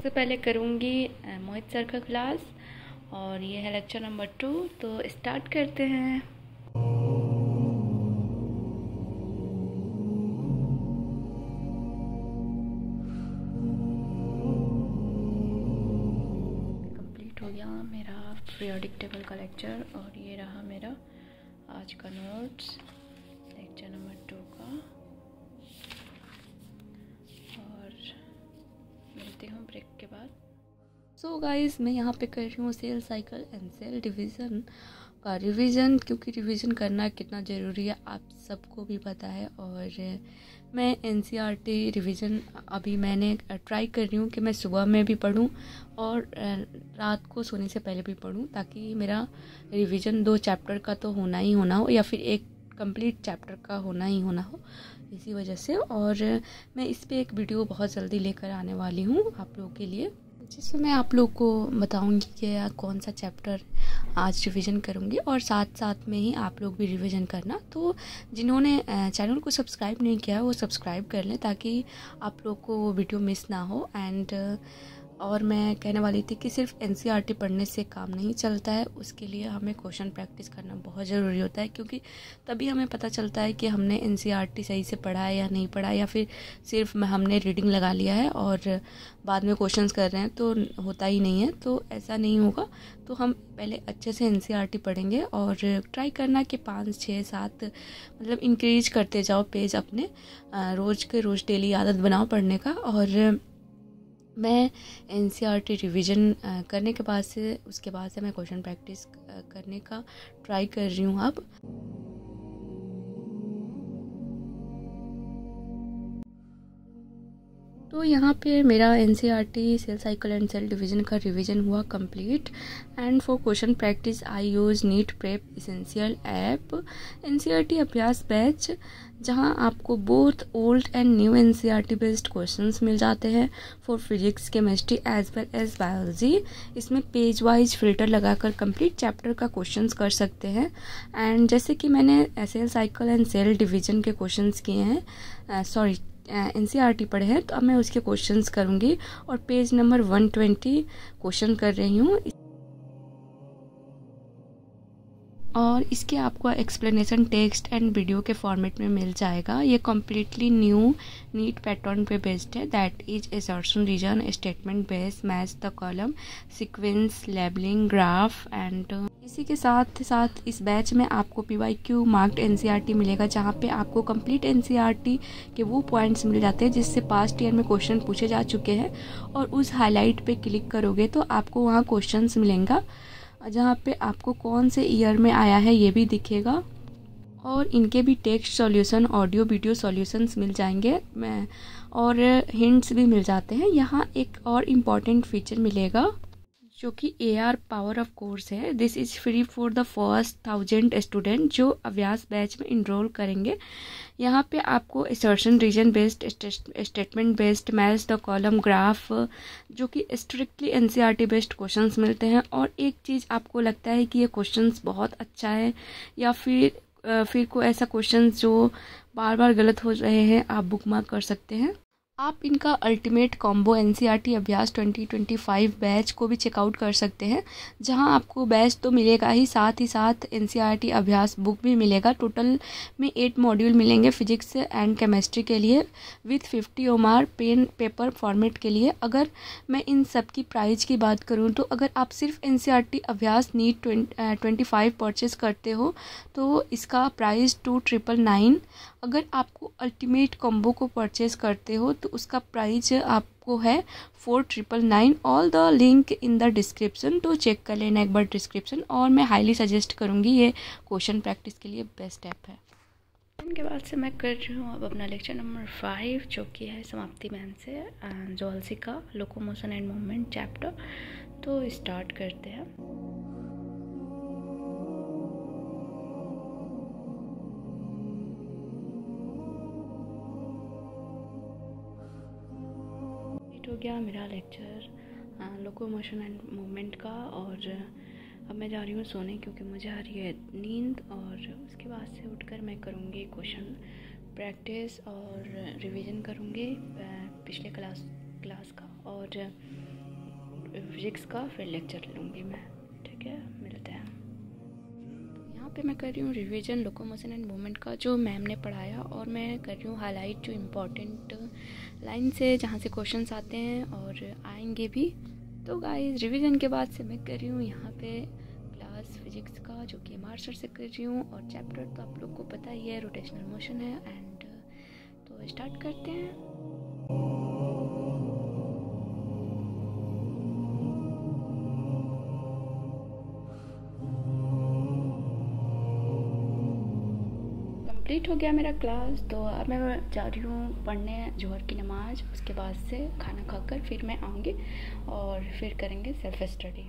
सबसे पहले करूँगी मोहित सर का क्लास और ये है लेक्चर नंबर 2। तो स्टार्ट करते हैं। कंप्लीट हो गया मेरा पीरियोडिक टेबल का लेक्चर और ये रहा मेरा आज का नोट्स लेक्चर नंबर 2 का। और मिलती हूँ ब्रेक के बाद। सो गाइस, मैं यहाँ पे कर रही हूँ cell cycle and cell division का रिवीजन, क्योंकि रिवीजन करना कितना ज़रूरी है आप सबको भी पता है। और मैं एनसीईआरटी रिवीजन अभी मैंने ट्राई कर रही हूँ कि मैं सुबह में भी पढूँ और रात को सोने से पहले भी पढूँ, ताकि मेरा रिवीजन 2 चैप्टर का तो होना ही होना हो या फिर एक कंप्लीट चैप्टर का होना ही होना हो, इसी वजह से। और मैं इस पे एक वीडियो बहुत जल्दी लेकर आने वाली हूँ आप लोगों के लिए, जिसमें मैं आप लोग को बताऊंगी कि कौन सा चैप्टर आज रिवीजन करूंगी, और साथ साथ में ही आप लोग भी रिवीजन करना। तो जिन्होंने चैनल को सब्सक्राइब नहीं किया वो सब्सक्राइब कर लें, ताकि आप लोग को वो वीडियो मिस ना हो। एंड और मैं कहने वाली थी कि सिर्फ एनसीईआरटी पढ़ने से काम नहीं चलता है, उसके लिए हमें क्वेश्चन प्रैक्टिस करना बहुत ज़रूरी होता है, क्योंकि तभी हमें पता चलता है कि हमने एनसीईआरटी सही से पढ़ा है या नहीं पढ़ा, या फिर सिर्फ हमने रीडिंग लगा लिया है और बाद में क्वेश्चंस कर रहे हैं तो होता ही नहीं है। तो ऐसा नहीं होगा। तो हम पहले अच्छे से एनसीईआरटी पढ़ेंगे और ट्राई करना कि 5, 6, 7 मतलब इंक्रीज करते जाओ पेज अपने, रोज़ के रोज़ डेली आदत बनाओ पढ़ने का। और मैं एनसीईआरटी रिवीजन करने के बाद से उसके बाद से मैं क्वेश्चन प्रैक्टिस करने का ट्राई कर रही हूँ अब। तो यहाँ पे मेरा NCERT cell cycle and cell division का रिवीजन हुआ complete. And for question practice I use NEET prep essential app NCERT Abhyas batch, जहाँ आपको both old and new NCERT based questions मिल जाते हैं for physics, chemistry as well as biology. इसमें page wise filter लगाकर complete chapter का questions कर सकते हैं। एंड जैसे कि मैंने cell cycle and cell division के क्वेश्चंस किए हैं, एनसीईआरटी पढ़े हैं, तो अब मैं उसके क्वेश्चंस करूँगी और पेज नंबर 120 क्वेश्चन कर रही हूँ। और इसके आपको एक्सप्लेनेशन टेक्स्ट एंड वीडियो के फॉर्मेट में मिल जाएगा। ये कम्प्लीटली न्यू नीट पैटर्न पे बेस्ड है, that is assertion, reason, statement base, match the column, sequence, labelling, graph. And इसी के साथ साथ इस बैच में आपको PYQ मार्क्ड एनसीईआरटी मिलेगा, जहाँ पे आपको कंप्लीट एनसीईआरटी के वो पॉइंट्स मिल जाते हैं जिससे पास्ट ईयर में क्वेश्चन पूछे जा चुके हैं, और उस हाईलाइट पे क्लिक करोगे तो आपको वहाँ क्वेश्चंस मिलेंगे, जहाँ पे आपको कौन से ईयर में आया है ये भी दिखेगा। और इनके भी text solution, audio video solutions मिल जाएंगे और हिंट्स भी मिल जाते हैं। यहाँ एक और इम्पॉर्टेंट फीचर मिलेगा जो कि AR पावर ऑफ कोर्स है। This is free for the first 1000 student जो अभ्यास बैच में इनरोल करेंगे। यहाँ पे आपको assertion, reason based, statement based, match the column, graph, जो कि स्ट्रिक्टली एनसीईआरटी बेस्ड क्वेश्चंस मिलते हैं। और एक चीज़ आपको लगता है कि ये क्वेश्चंस बहुत अच्छा है, या फिर कोई ऐसा क्वेश्चंस जो बार बार गलत हो रहे हैं, आप बुक मार्क कर सकते हैं। आप इनका अल्टीमेट कॉम्बो एनसीईआरटी अभ्यास 2025 बैच को भी चेकआउट कर सकते हैं, जहां आपको बैच तो मिलेगा ही साथ एनसीईआरटी अभ्यास बुक भी मिलेगा। टोटल में 8 मॉड्यूल मिलेंगे फिजिक्स एंड केमिस्ट्री के लिए, with 50 OMR pen paper format के लिए। अगर मैं इन सब की प्राइस की बात करूं तो अगर आप सिर्फ एनसीईआरटी अभ्यास नीट 25 परचेज करते हो तो इसका प्राइस 2999। अगर आपको अल्टीमेट कॉम्बो को परचेज करते हो तो उसका प्राइस आपको है 4999। All the link in the description, तो चेक कर लेना एक बार डिस्क्रिप्शन। और मैं हाईली सजेस्ट करूँगी, ये क्वेश्चन प्रैक्टिस के लिए बेस्ट ऐप है। इनके बाद से मैं कर रही हूँ अब अपना लेक्चर नंबर 5, जो कि है समाप्ति मैम से जूलॉजी का लोकोमोशन एंड मूवमेंट चैप्टर। तो स्टार्ट करते हैं। हो गया मेरा लेक्चर लोकोमोशन एंड मूवमेंट का, और अब मैं जा रही हूँ सोने, क्योंकि मुझे आ रही है नींद। और उसके बाद से उठकर मैं करूँगी क्वेश्चन प्रैक्टिस और रिवीजन करूँगी पिछले क्लास क्लास का, और फिजिक्स का फिर लेक्चर लूँगी मैं। ठीक है, मिलते हैं। तो यहाँ पे मैं कर रही हूँ रिवीजन लोकोमोशन एंड मूवमेंट का जो मैम ने पढ़ाया, और मैं कर रही हूँ हाईलाइट जो इम्पोर्टेंट लाइन से जहाँ से क्वेश्चंस आते हैं और आएंगे भी। तो गाइस रिवीजन के बाद से मैं कर रही हूँ यहाँ पे क्लास फिजिक्स का, जो कि एमआर सर से कर रही हूँ, और चैप्टर तो आप लोग को पता ही है, रोटेशनल मोशन है। एंड तो स्टार्ट करते हैं। कंप्लीट हो गया मेरा क्लास, तो अब मैं जा रही हूँ पढ़ने जोहर की नमाज़। उसके बाद से खाना खाकर फिर मैं आऊँगी और फिर करेंगे सेल्फ स्टडी।